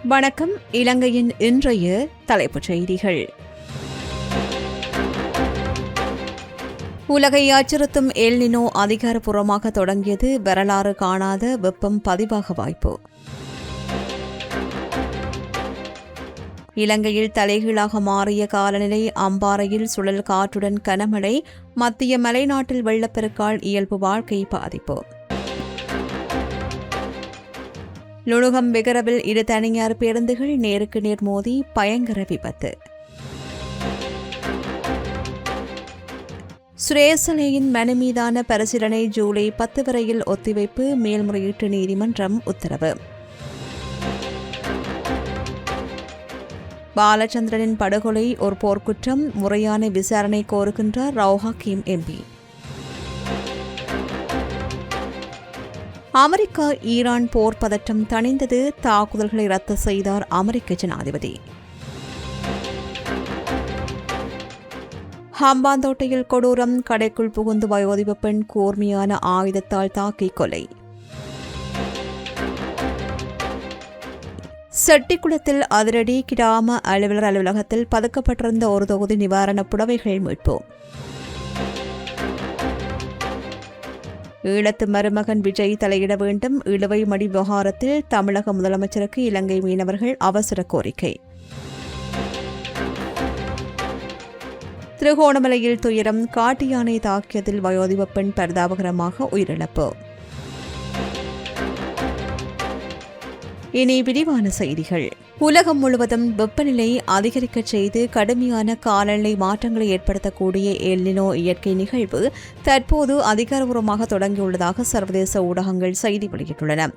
வணக்கம். இலங்கையின் இன்றைய தலைப்புச் செய்திகள். உலகை அச்சுறுத்தும் எல் நினோ அதிகாரப்பூர்வமாக தொடங்கியது. வரலாறு காணாத வெப்பம் பதிவாக வாய்ப்பு. இலங்கையில் தலைகீழாக மாறிய காலநிலை. அம்பாறையில் சுழல் காற்றுடன் கனமழை. மத்திய மலைநாட்டில் வெள்ளப்பெருக்கால் இயல்பு வாழ்க்கை பாதிப்பு. லுணுகம் விகரவில் இரு தனியார் பேருந்துகள் நேருக்கு நேர் மோதி பயங்கர விபத்து. சுரேசலேயின் மனு மீதான பரிசீலனை ஜூலை 10 வரையில் ஒத்திவைப்பு. மேல்முறையீட்டு நீதிமன்றம் உத்தரவு. பாலச்சந்திரனின் படுகொலை ஒரு போர்க்குற்றம். முறையான விசாரணை கோருகின்றார் ரவு ஹக்கீம் எம்பி. அமெரிக்கா ஈரான் போர் பதற்றம் தணிந்தது. தாக்குதல்களை ரத்து செய்தார் அமெரிக்க ஜனாதிபதி. ஹம்பாந்தோட்டையில் கொடூரம். கடைக்குள் புகுந்து வயோதிப பெண் கூர்மையான ஆயுதத்தால் தாக்கி கொலை. செட்டிக்குளத்தில் அதிரடி. கிராம அலுவலர் அலுவலகத்தில் பதுக்கப்பட்டிருந்த ஒரு தொகுதி நிவாரணப் புடவைகள் மீட்பு. ஈழத்து மருமகன் விஜய் தலையிட வேண்டும். இழுவை மடி விவகாரத்தில் தமிழக முதலமைச்சருக்கு இலங்கை மீனவர்கள் அவசர கோரிக்கை. திருகோணமலையில் துயரம். காட்டு யானை தாக்கியதில் வயோதிப பெண் பரிதாபகரமாக உயிரிழப்பு. இனி விரிவான செய்திகள். உலகம் முழுவதும் வெப்பநிலை அதிகரிக்கச் செய்து கடுமையான காலநிலை மாற்றங்களை ஏற்படுத்தக்கூடிய எல் நினோ இயற்கை நிகழ்வு தற்போது அதிகாரப்பூர்வமாக தொடங்கியுள்ளதாக சர்வதேச ஊடகங்கள் செய்தி வெளியிட்டுள்ளன.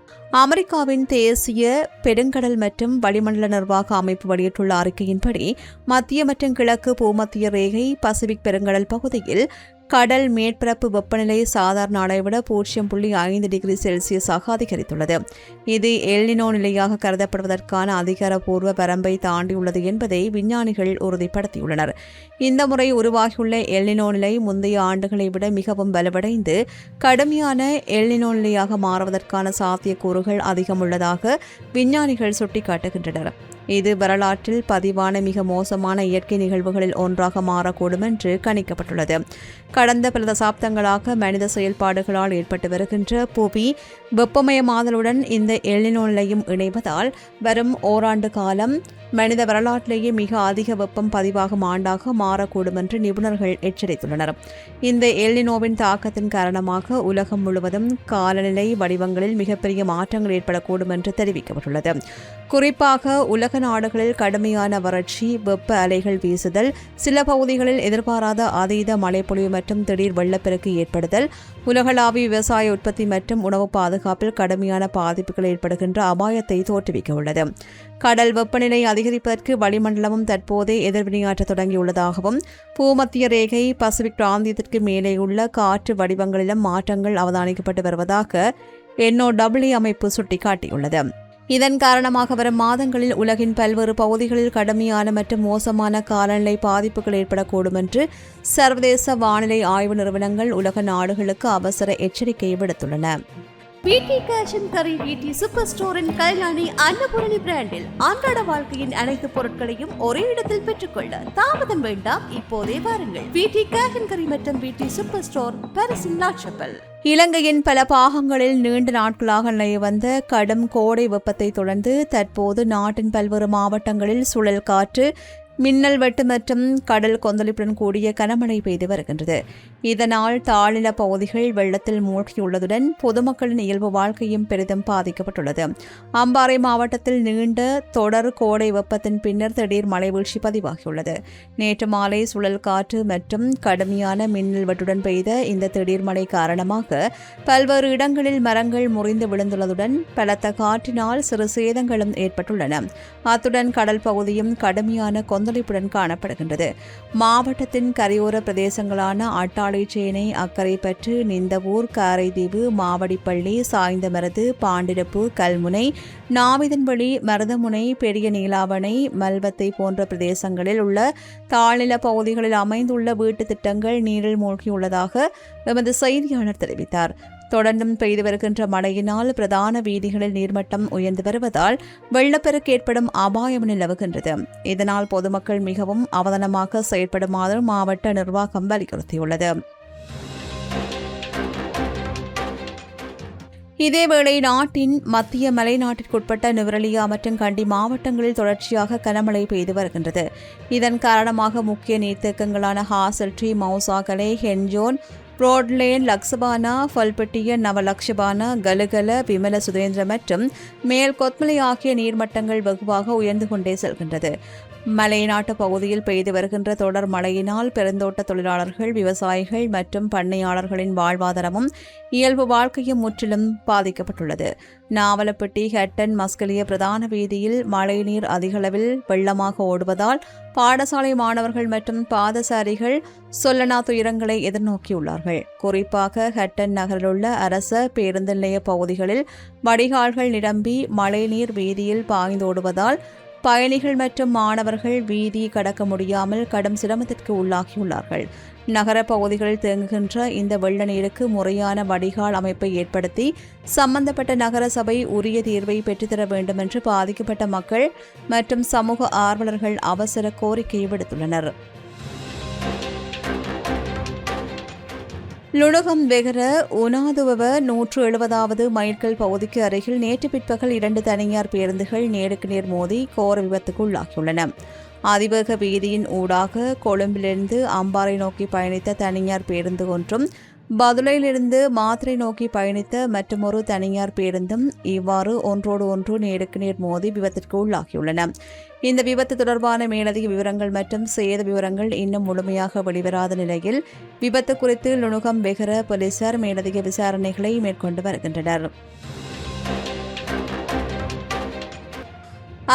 அமெரிக்காவின் தேசிய பெருங்கடல் மற்றும் வளிமண்டல நிர்வாக அமைப்பு வெளியிட்டுள்ள அறிக்கையின்படி மத்திய மற்றும் கிழக்கு பூமத்திய ரேகை பசிபிக் பெருங்கடல் பகுதியில் கடல் மேற்பரப்பு வெப்பநிலை சாதாரண அளவை 0.5 டிகிரி செல்சியஸாக அதிகரித்துள்ளது. இது எல் நினோ நிலையாக கருதப்படுவதற்கான அதிகாரப்பூர்வ வரம்பை தாண்டியுள்ளது என்பதை விஞ்ஞானிகள் உறுதிப்படுத்தியுள்ளனர். இந்த முறை உருவாகியுள்ள எல் நினோ நிலை முந்தைய ஆண்டுகளை விட மிகவும் வலுவடைந்து கடுமையான எல் நினோ நிலையாக மாறுவதற்கான சாத்தியக்கூறுகள் அதிகம் உள்ளதாக விஞ்ஞானிகள் சுட்டிக்காட்டுகின்றனர். இது வரலாற்றில் பதிவான மிக மோசமான இயற்கை நிகழ்வுகளில் ஒன்றாக மாறக்கூடும் என்று கணிக்கப்பட்டுள்ளது. கடந்த பல தசாப்தங்களாக மனித செயல்பாடுகளால் ஏற்பட்டு வருகின்ற புவி வெப்பமயமாதலுடன் இந்த எல் நினோ நிலையும் இணைவதால் வரும் ஓராண்டு காலம் மனித வரலாற்றிலேயே மிக அதிக வெப்பம் பதிவாகும் ஆண்டாக மாறக்கூடும் என்று நிபுணர்கள் எச்சரித்துள்ளனர். இந்த எல் நினோவின் தாக்கத்தின் காரணமாக உலகம் முழுவதும் காலநிலை வடிவங்களில் மிகப்பெரிய மாற்றங்கள் ஏற்படக்கூடும் என்று தெரிவிக்கப்பட்டுள்ளது. குறிப்பாக உலக நாடுகளில் கடுமையான வறட்சி, வெப்ப அலைகள் வீசுதல், சில பகுதிகளில் எதிர்பாராத அதீத மழைப்பொழிவு மற்றும் திடீர் வெள்ளப்பெருக்கு ஏற்படுதல், உலகளாவிய விவசாய உற்பத்தி மற்றும் உணவு பாதுகாப்பில் கடுமையான பாதிப்புகள் ஏற்படுகின்ற அபாயத்தை தோற்றுவிக்க உள்ளது. கடல் வெப்பநிலை அதிகரிப்பதற்கு வளிமண்டலமும் தற்போதே எதிர்வினையாற்ற தொடங்கியுள்ளதாகவும் பூமத்திய ரேகை பசிபிக் பிராந்தியத்திற்கு மேலேயுள்ள காற்று வடிவங்களிலும் மாற்றங்கள் அவதானிக்கப்பட்டு வருவதாக NOAA அமைப்பு சுட்டிக்காட்டியுள்ளது. இதன் காரணமாக வரும் மாதங்களில் உலகின் பல்வேறு பகுதிகளில் கடுமையான மற்றும் மோசமான காலநிலை பாதிப்புகள் ஏற்படக்கூடும் என்று சர்வதேச வானிலை ஆய்வு நிறுவனங்கள் உலக நாடுகளுக்கு அவசர எச்சரிக்கை விடுத்துள்ளன. வீட்டி கேஷ் அண்ட் கரி வீட்டி சூப்பர் ஸ்டோரின் கல்யாணி அன்னபூரணி பிராண்டில் அன்றாட வாழ்க்கையின் அனைத்து பொருட்களையும் ஒரே இடத்தில் பெற்றுக்கொள்ள தாமதம் வேண்டாம், இப்போதே வாருங்கள். வீட்டி கேஷ் அண்ட் கரி மற்றும் வீட்டி சூப்பர் ஸ்டோர், பாரிஸின் லா ஷப்பல். இலங்கையின் பல பாகங்களில் நீண்ட நாட்களாக நிலவி வந்த கடும் கோடை வெப்பத்தை தொடர்ந்து தற்போது நாட்டின் பல்வேறு மாவட்டங்களில் சுழல் காற்று, மின்னல் வெட்டு மற்றும் கடல் கொந்தளிப்புடன் கூடிய கனமழை பெய்து வருகின்றது. இதனால் தாழ்நில பகுதிகள் வெள்ளத்தில் மூழ்கியுள்ளதுடன் பொதுமக்களின் இயல்பு வாழ்க்கையும் பெரிதும் பாதிக்கப்பட்டுள்ளது. அம்பாறை மாவட்டத்தில் நீண்ட தொடர் கோடை வெப்பத்தின் பின்னர் திடீர் மழை வீழ்ச்சி பதிவாகியுள்ளது. நேற்று மாலை சுழல் காற்று மற்றும் கடுமையான மின்னல் வெட்டுடன் பெய்த இந்த திடீர் மழை காரணமாக பல்வேறு இடங்களில் மரங்கள் முறிந்து விழுந்துள்ளதுடன் பலத்த காற்றினால் சிறு சேதங்களும் ஏற்பட்டுள்ளன. அத்துடன் கடல் பகுதியும் கடுமையான கொந்தளிப்புடன் காணப்படுகின்றது. மாவட்டத்தின் கரையோர பிரதேசங்களான அட்டாளைச்சேனை, அக்கரைப்பற்று, நிந்தவூர், காரைதீவு, மாவடிப்பள்ளி, சாய்ந்தமருது, பாண்டிருப்பு, கல்முனை, நாவிதன்வெளி, மருதமுனை, பெரிய நீலாவணை, மல்வத்தை போன்ற பிரதேசங்களில் உள்ள தாழ்நில பகுதிகளில் அமைந்துள்ள வீட்டு திட்டங்கள் நீரில் மூழ்கியுள்ளதாக எமது செய்தியாளர் தெரிவித்தார். தொடர்ந்தும் பெய்து வருகின்ற மழையினால் பிரதான வீதிகளில் நீர்மட்டம் உயர்ந்து வருவதால் வெள்ளப்பெருக்கு ஏற்படும் அபாயம் நிலவுகின்றது. இதனால் பொதுமக்கள் மிகவும் அவதானமாக செயற்படுமாறு மாவட்ட நிர்வாகம் வலியுறுத்தியுள்ளது. இதேவேளை நாட்டின் மத்திய மலைநாட்டிற்குட்பட்ட நுவரெலியா மற்றும் கண்டி மாவட்டங்களில் தொடர்ச்சியாக கனமழை பெய்து வருகின்றது. இதன் காரணமாக முக்கிய நீர்த்தேக்கங்களான ஹாசல்ட்ரி, மௌசாகலை, ஹென்ஜோன், புரோட்லேன், லக்சபானா, ஃபல்பட்டிய, நவலக்ஷபானா, கலுகல, விமல சுதேந்திர மற்றும் மேல் கொத்மலை ஆகிய நீர்மட்டங்கள் வெகுவாக உயர்ந்து கொண்டே செல்கின்றது. மலைநாட்டு பகுதியில் பெய்து வருகின்ற தொடர் மழையினால் பெருந்தோட்ட தொழிலாளர்கள், விவசாயிகள் மற்றும் பண்ணையாளர்களின் வாழ்வாதாரமும் இயல்பு வாழ்க்கையும் முற்றிலும் பாதிக்கப்பட்டுள்ளது. நாவலப்பட்டி, ஹட்டன், மஸ்கலிய பிரதான வீதியில் மழைநீர் அதிகளவில் வெள்ளமாக ஓடுவதால் பாடசாலை மாணவர்கள் மற்றும் பாதசாரிகள் சொல்லனா துயரங்களை எதிர்நோக்கியுள்ளார்கள். குறிப்பாக ஹட்டன் நகரிலுள்ள அரச பேருந்து நிலைய பகுதிகளில் வடிகால்கள் நிரம்பி மழைநீர் வீதியில் பாய்ந்தோடுவதால் பயணிகள் மற்றும் மாணவர்கள் வீதி கடக்க முடியாமல் கடும் சிரமத்திற்கு உள்ளாகியுள்ளார்கள். நகர பகுதிகளில் தேங்குகின்ற இந்த வெள்ள நீருக்கு முறையான வடிகால் அமைப்பை ஏற்படுத்தி சம்பந்தப்பட்ட நகர சபை உரிய தீர்வை பெற்றுத்தர வேண்டும் என்று பாதிக்கப்பட்ட மக்கள் மற்றும் சமூக ஆர்வலர்கள் அவசர கோரிக்கை விடுத்துள்ளனர். லுணுகம் வெகர உனாதுவ 170வது மைல்கல் பகுதிக்கு அருகில் நேற்று பிற்பகல் 2 தனியார் பேருந்துகள் நேருக்கு நேர் மோதி கோர விபத்துக்கு உள்ளாகியுள்ளன. அதிவேக வீதியின் ஊடாக கொழும்பிலிருந்து அம்பாறை நோக்கி பயணித்த தனியார் பேருந்து ஒன்றும் பதுளையிலிருந்து மாத்திரை நோக்கி பயணித்த மற்றொரு தனியார் பேருந்தும் இவ்வாறு ஒன்றோடு ஒன்று நேருக்கு நேர் மோதி விபத்திற்கு உள்ளாகியுள்ளன. இந்த விபத்து தொடர்பான மேலதிக விவரங்கள் மற்றும் சேத விவரங்கள் இன்னும் முழுமையாக வெளிவராத நிலையில் விபத்து குறித்து லுணுகம் வெகர போலீசார் மேலதிக விசாரணைகளை மேற்கொண்டு வருகின்றனர்.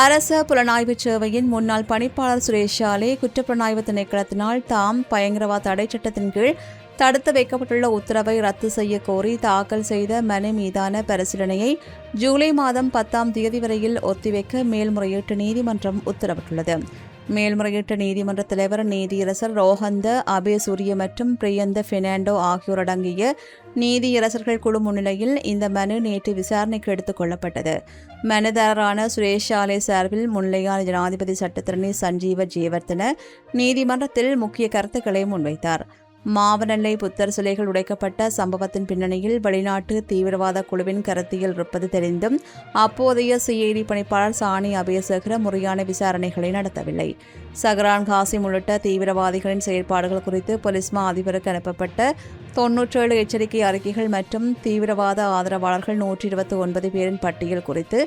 அரச புலனாய்வு சேவையின் முன்னாள் பணிப்பாளர் சுரேஷாலே குற்றப்புலனாய்வு திணைக்களத்தினால் தாம் பயங்கரவாத தடை சட்டத்தின் கீழ் தடுத்து வைக்கப்பட்டுள்ள உத்தரவை ரத்து செய்ய கோரி தாக்கல் செய்த மனு மீதான பரிசீலனையை ஜூலை மாதம் 10ஆம் தேதி வரையில் ஒத்திவைக்க மேல்முறையீட்டு நீதிமன்றம் உத்தரவிட்டுள்ளது. மேல்முறையீட்டு நீதிமன்ற தலைவர் நீதியரசர் ரோஹந்த அபேசூரிய மற்றும் பிரியந்த பெர்னாண்டோ ஆகியோர் அடங்கிய நீதியரசர்கள் குழு முன்னிலையில் இந்த மனு நேற்று விசாரணைக்கு எடுத்துக் கொள்ளப்பட்டது. மனுதாரரான சுரேஷாலே சார்பில் முன்னிலையான ஜனாதிபதி சட்டத்தரணி சஞ்சீவ ஜெயவர்தன நீதிமன்றத்தில் முக்கிய கருத்துக்களை முன்வைத்தார். மாவனல்லை புத்தர் சிலைகள் உடைக்கப்பட்ட சம்பவத்தின் பின்னணியில் வெளிநாட்டு தீவிரவாத குழுவின் கருத்தியல் இருப்பது தெரிந்தும் அப்போதைய சிஐடி பணிப்பாளர் சாணி அபேசகர முறையான விசாரணைகளை நடத்தவில்லை. சஹ்ரான் காசிம் உள்ளிட்ட தீவிரவாதிகளின் செயற்பாடுகள் குறித்து போலீஸ் மா அதிபருக்கு அனுப்பப்பட்ட 97 எச்சரிக்கை அறிக்கைகள் மற்றும் தீவிரவாத ஆதரவாளர்கள் 129 பேரின் பட்டியல் குறித்து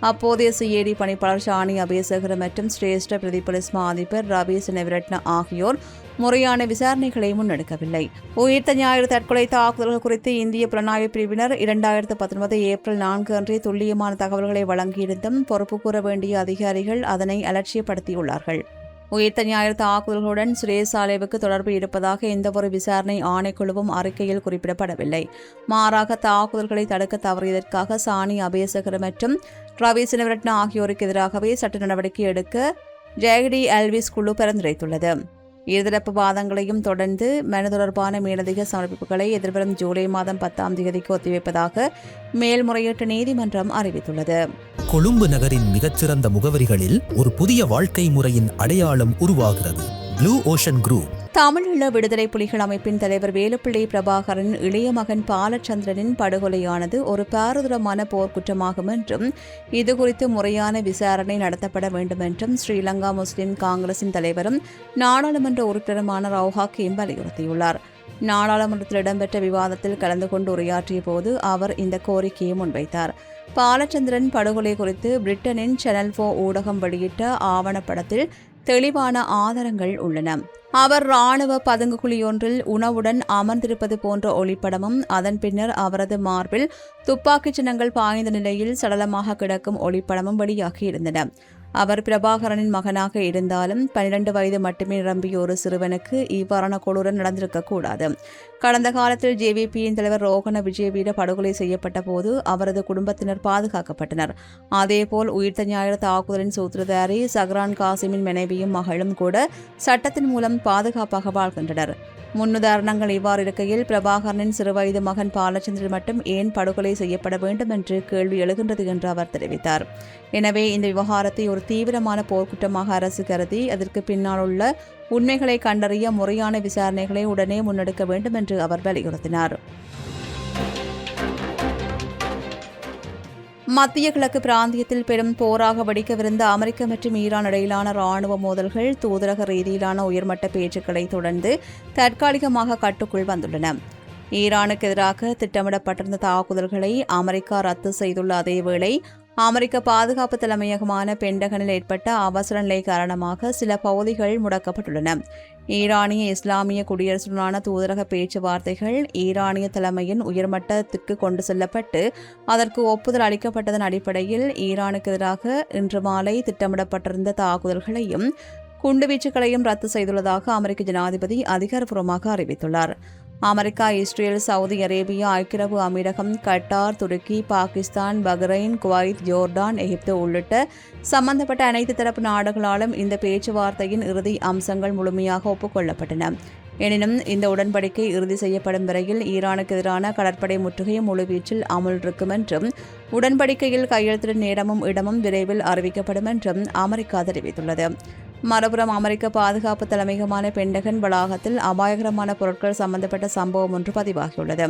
அப்போதைய சிஐடி பணிப்பாளர் சாணி அபேசகர மற்றும் சிரேஷ்ட பிரதி போலீஸ் மா அதிபர் ரவீஸ் நெவரட்ன ஆகியோர் முறையான விசாரணைகளை முன்னெடுக்கவில்லை. உயிர்த்த ஞாயிறு தற்கொலை தாக்குதல்கள் குறித்து இந்திய புலனாய்வு பிரிவினர் 2019 ஏப்ரல் 4 அன்றே துல்லியமான தகவல்களை வழங்கியிருந்தும் பொறுப்பு கூற வேண்டிய அதிகாரிகள் அதனை அலட்சியப்படுத்தியுள்ளார்கள். உயிர்த்த ஞாயிறு தாக்குதல்களுடன் சுரேஷாலேவுக்கு தொடர்பு இருப்பதாக எந்தவொரு விசாரணை ஆணைக்குழுவும் அறிக்கையில் குறிப்பிடப்படவில்லை. மாறாக தாக்குதல்களை தடுக்க தவறியதற்காக சாணி அபேசகர் மற்றும் ரவீஸ் நெவரட்ன ஆகியோருக்கு எதிராகவே சட்ட நடவடிக்கை எடுக்க ஜெயடி எல்விஸ் குழு பரிந்துரைத்துள்ளது. இருதரப்பு வாதங்களையும் தொடர்ந்து மனு தொடர்பான மேலதிக சமர்ப்பிப்புகளை எதிர்வரும் ஜூலை மாதம் 10ஆம் தேதிக்கு ஒத்திவைப்பதாக மேல்முறையீட்டு நீதிமன்றம் அறிவித்துள்ளது. கொழும்பு நகரின் மிகச்சிறந்த முகவரிகளில் ஒரு புதிய வாழ்க்கை முறையின் அடையாளம் உருவாகிறது. Blue ocean group. தமிழீழ விடுதலை புலிகள் அமைப்பின் தலைவர் வேலுப்பிள்ளை பிரபாகரன் இளைய மகன் பாலச்சந்திரனின் படுகொலையானது ஒரு பாரதூரமான போர்க்குற்றமாகும் என்றும் இதுகுறித்து முறையான விசாரணை நடத்தப்பட வேண்டும் என்றும் ஸ்ரீலங்கா முஸ்லிம் காங்கிரசின் தலைவரும் நாடாளுமன்ற உறுப்பினருமான ரவுஹா கேம் வலியுறுத்தியுள்ளார். நாடாளுமன்றத்தில் இடம்பெற்ற விவாதத்தில் கலந்து கொண்டு உரையாற்றிய போது அவர் இந்த கோரிக்கையை முன்வைத்தார். பாலச்சந்திரன் படுகொலை குறித்து பிரிட்டனின் சேனல் 4 ஊடகம் வெளியிட்ட ஆவணப்படத்தில் தெளிவான ஆதாரங்கள் உள்ளன. அவர் இராணுவ பதுங்குகுழியொன்றில் உணவுடன் அமர்ந்திருப்பது போன்ற ஒளிப்படமும் அதன் பின்னர் அவரது மார்பில் துப்பாக்கிச் சின்னங்கள் பாய்ந்த நிலையில் சடலமாக கிடக்கும் ஒளிப்படமும் வெளியாகியிருந்தன. அவர் பிரபாகரனின் மகனாக இருந்தாலும் 12 வயது மட்டுமே நிரம்பிய ஒரு சிறுவனுக்கு இவ்வாறான கொடூரம் நடந்திருக்கக்கூடாது. கடந்த காலத்தில் ஜேவிபியின் தலைவர் ரோகண விஜயவீர படுகொலை செய்யப்பட்ட போது அவரது குடும்பத்தினர் பாதுகாக்கப்பட்டனர். அதேபோல் உயிர்த்த ஞாயிறு தாக்குதலின் சூத்திரதாரி சஹ்ரான் காசிமின் மனைவியும் மகளும் கூட சட்டத்தின் மூலம் பாதுகாப்பாக வாழ்கின்றனர். முன்னுதாரணங்கள் இவ்வாறு இருக்கையில் பிரபாகரனின் சிறுவயது மகன் பாலச்சந்திரன் மட்டும் ஏன் படுகொலை செய்யப்பட வேண்டும் என்று கேள்வி எழுகின்றது என்று அவர் தெரிவித்தார். எனவே இந்த விவகாரத்தை ஒரு தீவிரமான போர்க்குற்றமாக அரசு கருதி அதற்கு பின்னால் உள்ள உண்மைகளை கண்டறிய முறையான விசாரணைகளை உடனே முன்னெடுக்க வேண்டும் என்று அவர் வலியுறுத்தினார். மத்திய கிழக்கு பிராந்தியத்தில் பெரும் போராக வெடிக்கவிருந்த அமெரிக்க மற்றும் ஈரான் இடையிலான ராணுவ மோதல்கள் தூதரக ரீதியிலான உயர்மட்ட பேச்சுக்களை தொடர்ந்து தற்காலிகமாக கட்டுக்குள் வந்துள்ளன. ஈரானுக்கு எதிராக திட்டமிடப்பட்டிருந்த தாக்குதல்களை அமெரிக்கா ரத்து செய்துள்ள அதேவேளை அமெரிக்க பாதுகாப்பு தலைமையகமான பென்டகனில் ஏற்பட்ட அவசர நிலை காரணமாக சில பகுதிகள் முடக்கப்பட்டுள்ளன. ஈரானிய இஸ்லாமிய குடியரசுடனான தூதரக பேச்சுவார்த்தைகள் ஈரானிய தலைமையின் உயர்மட்டத்திற்கு கொண்டு செல்லப்பட்டு அதற்கு ஒப்புதல் அளிக்கப்பட்டதன் அடிப்படையில் ஈரானுக்கு எதிராக இன்று மாலை திட்டமிடப்பட்டிருந்த தாக்குதல்களையும் குண்டுவீச்சுகளையும் ரத்து செய்துள்ளதாக அமெரிக்க ஜனாதிபதி அதிகாரப்பூர்வமாக அறிவித்துள்ளார். அமெரிக்கா, இஸ்ரேல், சவுதி அரேபியா, ஐக்கிய அரபு அமீரகம், கட்டார், துருக்கி, பாகிஸ்தான், பஹ்ரைன், குவைத், ஜோர்டான், எகிப்து உள்ளிட்ட சம்பந்தப்பட்ட அனைத்து தரப்பு நாடுகளாலும் இந்த பேச்சுவார்த்தையின் இறுதி அம்சங்கள் முழுமையாக ஒப்புக்கொள்ளப்பட்டன. எனினும் இந்த உடன்படிக்கை இறுதி செய்யப்படும் வரையில் ஈரானுக்கு எதிரான கடற்படை முற்றுகை முழுவீச்சில் அமுல் இருக்கும் என்றும் உடன்படிக்கையில் கையெழுத்திடும் நேரமும் இடமும் விரைவில் அறிவிக்கப்படும் என்றும் அமெரிக்கா தெரிவித்துள்ளது. மறுபுறம் அமெரிக்க பாதுகாப்பு தலைமையகமான பென்டகன் வளாகத்தில் அபாயகரமான பொருட்கள் சம்பந்தப்பட்ட சம்பவம் ஒன்று பதிவாகியுள்ளது.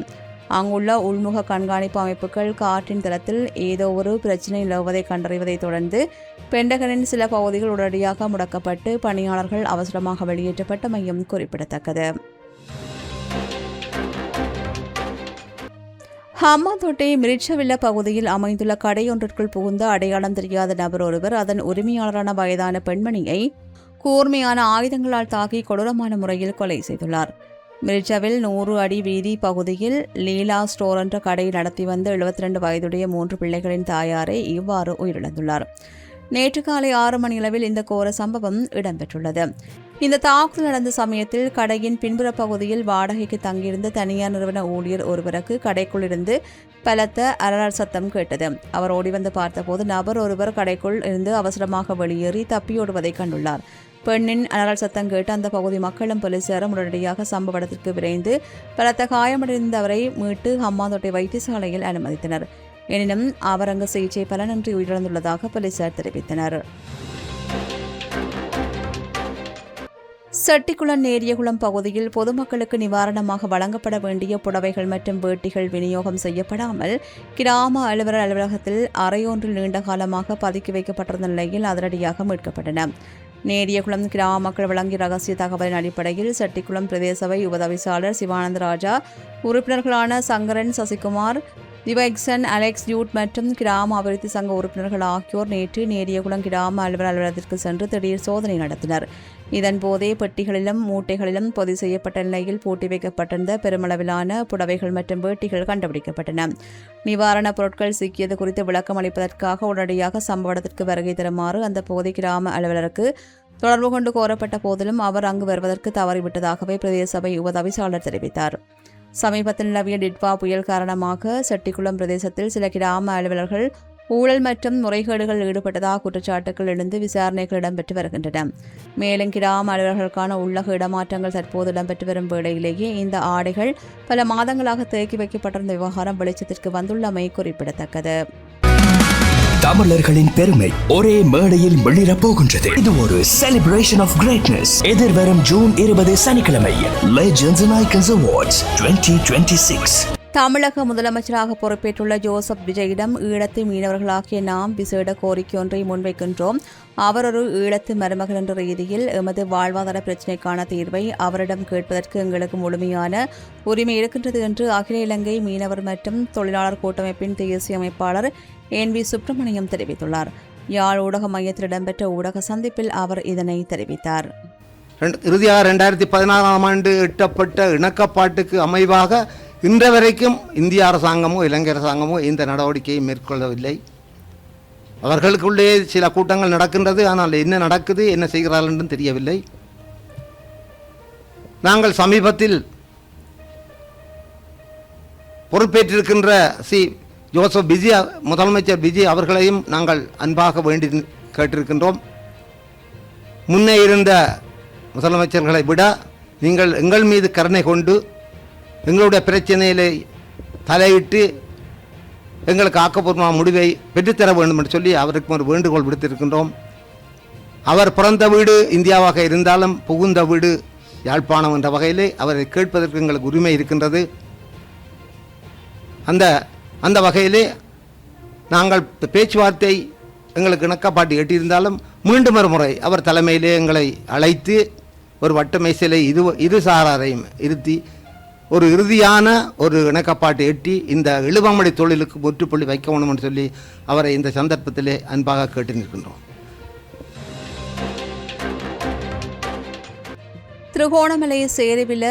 அங்குள்ள உள்முக கண்காணிப்பு அமைப்புகள் காற்றின் தளத்தில் ஏதோ ஒரு பிரச்சினை நிலவுவதை கண்டறிவதை தொடர்ந்து பென்டகனின் சில பகுதிகள் உடனடியாக முடக்கப்பட்டு பணியாளர்கள் அவசரமாக வெளியேற்றப்பட்டமையும் குறிப்பிடத்தக்கது. ஹம்மாந்தோட்டை மிரிச்சவில்ல பகுதியில் அமைந்துள்ள கடையொன்றிற்குள் புகுந்த அடையாளம் தெரியாத நபர் ஒருவர் அதன் உரிமையாளரான வயதான பெண்மணியை கூர்மையான ஆயுதங்களால் தாக்கி கொடூரமான முறையில் கொலை செய்துள்ளார். மிரிச்சவில் 100 அடி வீதி பகுதியில் லீலா ஸ்டோர் என்ற கடை நடத்தி வந்த 72 வயதுடைய 3 பிள்ளைகளின் தாயாரை இவ்வாறு உயிரிழந்துள்ளார். நேற்று காலை 6 மணியளவில் இந்த கோர சம்பவம் இடம்பெற்றுள்ளது. இந்த தாக்குதல் நடந்த சமயத்தில் கடையின் பின்புற பகுதியில் வாடகைக்கு தங்கியிருந்த தனியார் நிறுவன ஊழியர் ஒருவருக்கு கடைக்குள் இருந்து பலத்த அலறல் சத்தம் கேட்டது. அவர் ஓடிவந்து பார்த்தபோது நபர் ஒருவர் கடைக்குள் இருந்து அவசரமாக வெளியேறி தப்பியோடுவதை கண்டுள்ளார். பெண்ணின் அலறல் சத்தம் கேட்டு அந்த பகுதி மக்களும் போலீசாரும் உடனடியாக சம்பவ இடத்திற்கு விரைந்து பலத்த காயமடைந்தவரை மீட்டு ஹம்மாந்தோட்டை வைத்தியசாலையில் அனுமதித்தனர். எனினும் அவர் அங்கு சிகிச்சை பலனின்றி உயிரிழந்துள்ளதாக போலீசார் தெரிவித்தனர். செட்டிக்குளம் நேரியகுளம் பகுதியில் பொதுமக்களுக்கு நிவாரணமாக வழங்கப்பட வேண்டிய புடவைகள் மற்றும் வேட்டிகள் விநியோகம் செய்யப்படாமல் கிராம அலுவலர் அலுவலகத்தில் அறையொன்றில் நீண்ட காலமாக பதுக்கி வைக்கப்பட்டிருந்த நிலையில் அதிரடியாக மீட்கப்பட்டன. நேரியகுளம் கிராம மக்கள் வழங்கிய ரகசிய தகவலின் அடிப்படையில் செட்டிக்குளம் பிரதேச சபை உபதவிசாளர் சிவானந்த ராஜா, உறுப்பினர்களான சங்கரன், சசிகுமார், திவைக்சன், அலெக்ஸ் யூட் மற்றும் கிராம அபிவிருத்தி சங்க உறுப்பினர்கள் ஆகியோர் நேற்று நேரியகுளம் கிராம அலுவலர் அலுவலகத்திற்கு சென்று திடீர் சோதனை நடத்தினர். இதன்போதே பெட்டிகளிலும் மூட்டைகளிலும் பொதி செய்யப்பட்ட நிலையில் பூட்டி வைக்கப்பட்டிருந்த பெருமளவிலான புடவைகள் மற்றும் வேட்டிகள் கண்டுபிடிக்கப்பட்டன. நிவாரணப் பொருட்கள் சிக்கியது குறித்து விளக்கம் அளிப்பதற்காக உடனடியாக சம்பவ இடத்திற்கு வருகை தருமாறு அந்த பகுதி கிராம அலுவலருக்கு தொடர்பு கொண்டு கோரப்பட்ட போதிலும் அவர் அங்கு வருவதற்கு தவறிவிட்டதாகவே பிரதேச சபை உபதவிசாளர் தெரிவித்தார். சமீபத்தில் நிலவிய டிட்வா புயல் காரணமாக செட்டிக்குளம் பிரதேசத்தில் சில கிராம அலுவலர்கள் ஊழல் மற்றும் முறைகேடுகள் ஈடுபட்டதாக குற்றச்சாட்டுகள் எழுந்து விசாரணைகள் இடம்பெற்று வருகின்றன. மேலும் கிராம அலுவலர்களுக்கான உள்ளக இடமாற்றங்கள் தற்போது இடம்பெற்று வரும் வேளையிலேயே இந்த ஆடைகள் பல மாதங்களாக தேக்கி வைக்கப்பட்டிருந்த விவகாரம் வெளிச்சத்திற்கு வந்துள்ளமை குறிப்பிடத்தக்கது. தமிழர்களின் பெருமை ஒரே மேடையில் வெளியிடப் போகின்றது. இது ஒரு செலிப்ரேஷன் ஆஃப் கிரேட்னஸ். எதிர்வரும் ஜூன் 20 சனிக்கிழமை லெஜெண்ட்ஸ் அண்ட் ஐகான்ஸ் அவார்ட்ஸ் 2026. தமிழக முதலமைச்சராக பொறுப்பேற்றுள்ள ஜோசப் விஜயிடம் ஈழத்து மீனவர்களாகிய நாம் விசேட கோரிக்கை ஒன்றை முன்வைக்கின்றோம். அவர் ஒரு ஈழத்து மருமகன் என்ற ரீதியில் எமது வாழ்வாதார பிரச்சினைக்கான தீர்வை அவரிடம் கேட்பதற்கு எங்களுக்கு முழுமையான உரிமை இருக்கின்றது என்று அகில இலங்கை மீனவர் மற்றும் தொழிலாளர் கூட்டமைப்பின் தேசிய அமைப்பாளர் NV சுப்பிரமணியம் தெரிவித்துள்ளார். யாழ் ஊடக மையத்தில் இடம்பெற்ற ஊடக சந்திப்பில் அவர் இதனை தெரிவித்தார். இறுதியாக 2016ஆம் ஆண்டு எட்டப்பட்ட இணக்கப்பாட்டுக்கு அமைவாக இன்று வரைக்கும் இந்திய அரசாங்கமோ இலங்கை அரசாங்கமோ இந்த நடவடிக்கையை மேற்கொள்ளவில்லை. அவர்களுக்குள்ளே சில கூட்டங்கள் நடக்கின்றது, ஆனால் என்ன நடக்குது, என்ன செய்கிறார்கள் என்றும் தெரியவில்லை. நாங்கள் சமீபத்தில் பொறுப்பேற்றிருக்கின்ற ஜோசப் விஜய், முதலமைச்சர் விஜய் அவர்களையும் நாங்கள் அன்பாக வேண்டி கேட்டிருக்கின்றோம். முன்னே இருந்த முதலமைச்சர்களை விட நீங்கள் எங்கள் மீது கருணை கொண்டு எங்களுடைய பிரச்சனையிலே தலையிட்டு எங்களுக்கு ஆக்கப்பூர்வமான முடிவை பெற்றுத்தர வேண்டும் என்று சொல்லி அவருக்கு ஒரு வேண்டுகோள் விடுத்திருக்கின்றோம். அவர் பிறந்த வீடு இந்தியாவாக இருந்தாலும் புகுந்த வீடு யாழ்ப்பாணம் என்ற வகையிலே அவரை கேட்பதற்கு எங்களுக்கு உரிமை இருக்கின்றது. அந்த வகையிலே நாங்கள் பேச்சுவார்த்தை எங்களுக்கு இணக்கப்பாட்டு எட்டியிருந்தாலும் மீண்டும் ஒரு முறை அவர் தலைமையிலே எங்களை அழைத்து ஒரு வட்ட மேசையிலே இரு சாராரையும் இருத்தி ஒரு இறுதியான ஒரு இணக்கப்பாட்டு எட்டி இந்த இழுவமடி தொழிலுக்கு முற்றுப்புள்ளி வைக்க வேண்டும் என்று சொல்லி அவரை இந்த சந்தர்ப்பத்திலே அன்பாக கேட்டு நிற்கின்றோம். திருகோணமலை சேருவில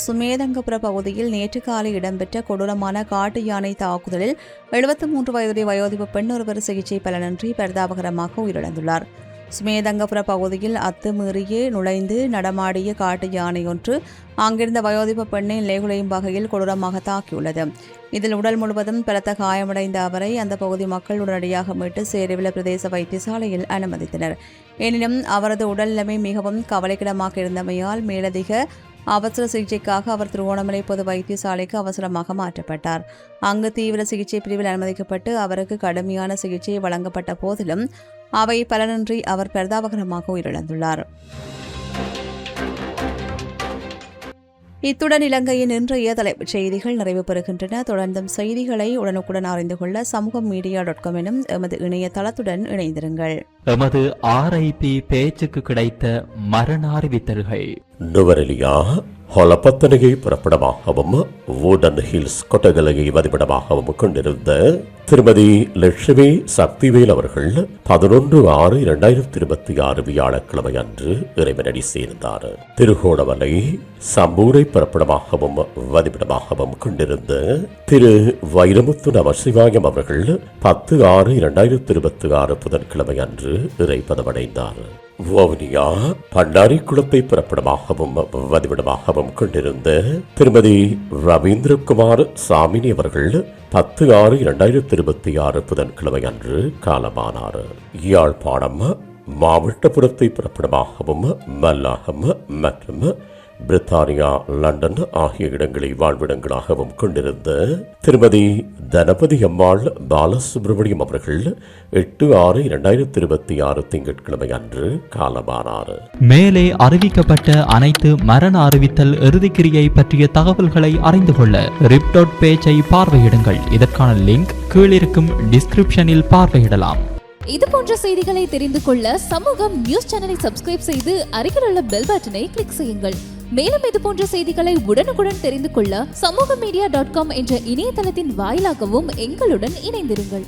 சுமேதங்கபுர பகுதியில் நேற்று காலை இடம்பெற்ற கொடூரமான காட்டு யானை தாக்குதலில் 73 வயதுடைய வயோதிப பெண் ஒருவர் சிகிச்சை பலனின்றி பரிதாபகரமாக உயிரிழந்துள்ளார். சுமேதங்கபுர பகுதியில் அத்துமீறியே நுழைந்து நடமாடிய காட்டு யானை ஒன்று அங்கிருந்த வயோதிப பெண்ணை நிலைகுலையும் வகையில் கொடூரமாக தாக்கியுள்ளது. இதில் உடல் முழுவதும் பலத்த காயமடைந்த அவரை அந்த பகுதி மக்கள் உடனடியாக மீட்டு சேருவில பிரதேச வைத்தியசாலையில் அனுமதித்தனர். எனினும் அவரது உடல்நிலைமை மிகவும் கவலைக்கிடமாக இருந்தமையால் மேலதிக அவசர சிகிச்சைக்காக அவர் திருவோணமலை பொது வைத்தியசாலைக்கு அவசரமாக மாற்றப்பட்டார். அங்கு தீவிர சிகிச்சை பிரிவில் அனுமதிக்கப்பட்டு அவருக்கு கடுமையான சிகிச்சை வழங்கப்பட்ட போதிலும் அவை பலனின்றி அவர் பரிதாபகரமாக உயிரிழந்துள்ளார். இத்துடன் இலங்கையின் இன்றைய தலைப்புச் செய்திகள் நிறைவு பெறுகின்றன. தொடர்ந்தும் செய்திகளை உடனுக்குடன் அறிந்து கொள்ள சமூகமீடியா.com எனும் எமது இணையதளத்துடன் இணைந்திருங்கள். எமது RIP பேச்சுக்கு கிடைத்த மரண அறிவித்தல்கள். நுவரெலியா ஹொலப்பத்தனையை புறப்படமாகவும் வூடன் ஹில்ஸ் கொட்டகலையை வதிவிடமாகவும் கொண்டிருந்த திருமதி லட்சுமி சக்திவேல் அவர்கள் 11/6/2026 வியாழக்கிழமை அன்று இறைவனடி சேர்ந்தார். திருகோணமலை சம்பூரை புறப்படமாகவும் வதிவிடமாகவும் கொண்டிருந்த திரு வைரமுத்து நமசிவாயம் அவர்கள் 10/6/2026 புதன்கிழமை அன்று இறைப்பதமடைந்தார். வவுனியா பண்டாரி குளத்தை புறப்படமாகவும் வதிவிடமாகவும் கொண்டிருந்த திருமதி ரவீந்திரகுமார் சாமினி அவர்கள் 10/6/2026 புதன்கிழமை அன்று காலமானார். யாழ்ப்பாணம் மாவட்டபுரத்தை புறப்படமாகவும் மல்லாகம் மற்றும் பிரித்தானியா லண்டன் ஆகிய இடங்களை வாழ்விடங்களாகவும் கொண்டிருந்த திருமதி தனபதி அம்மாள் பாலசுப்ரமணியம் அவர்கள் 8/6/2026 திங்கட்கிழமை அன்று காலமானார். மேலே அறிவிக்கப்பட்ட அனைத்து மரண அறிவித்தல் இறுதிக்கிரியை பற்றிய தகவல்களை அறிந்து கொள்ள ரிப்.பேஜை பேஜை பார்வையிடுங்கள். இதற்கான லிங்க் கீழிருக்கும் டிஸ்கிரிப்ஷனில் பார்வையிடலாம். இது போன்ற செய்திகளை தெரிந்து கொள்ள சமூகம் நியூஸ் சேனலை சப்ஸ்கிரைப் செய்து அருகில் உள்ள பெல் பட்டனை கிளிக் செய்யுங்கள். மேலும் இது போன்ற செய்திகளை உடனுக்குடன் தெரிந்து கொள்ள சமூகமீடியா.com என்ற இணையதளத்தின் வாயிலாகவும் எங்களுடன் இணைந்திருங்கள்.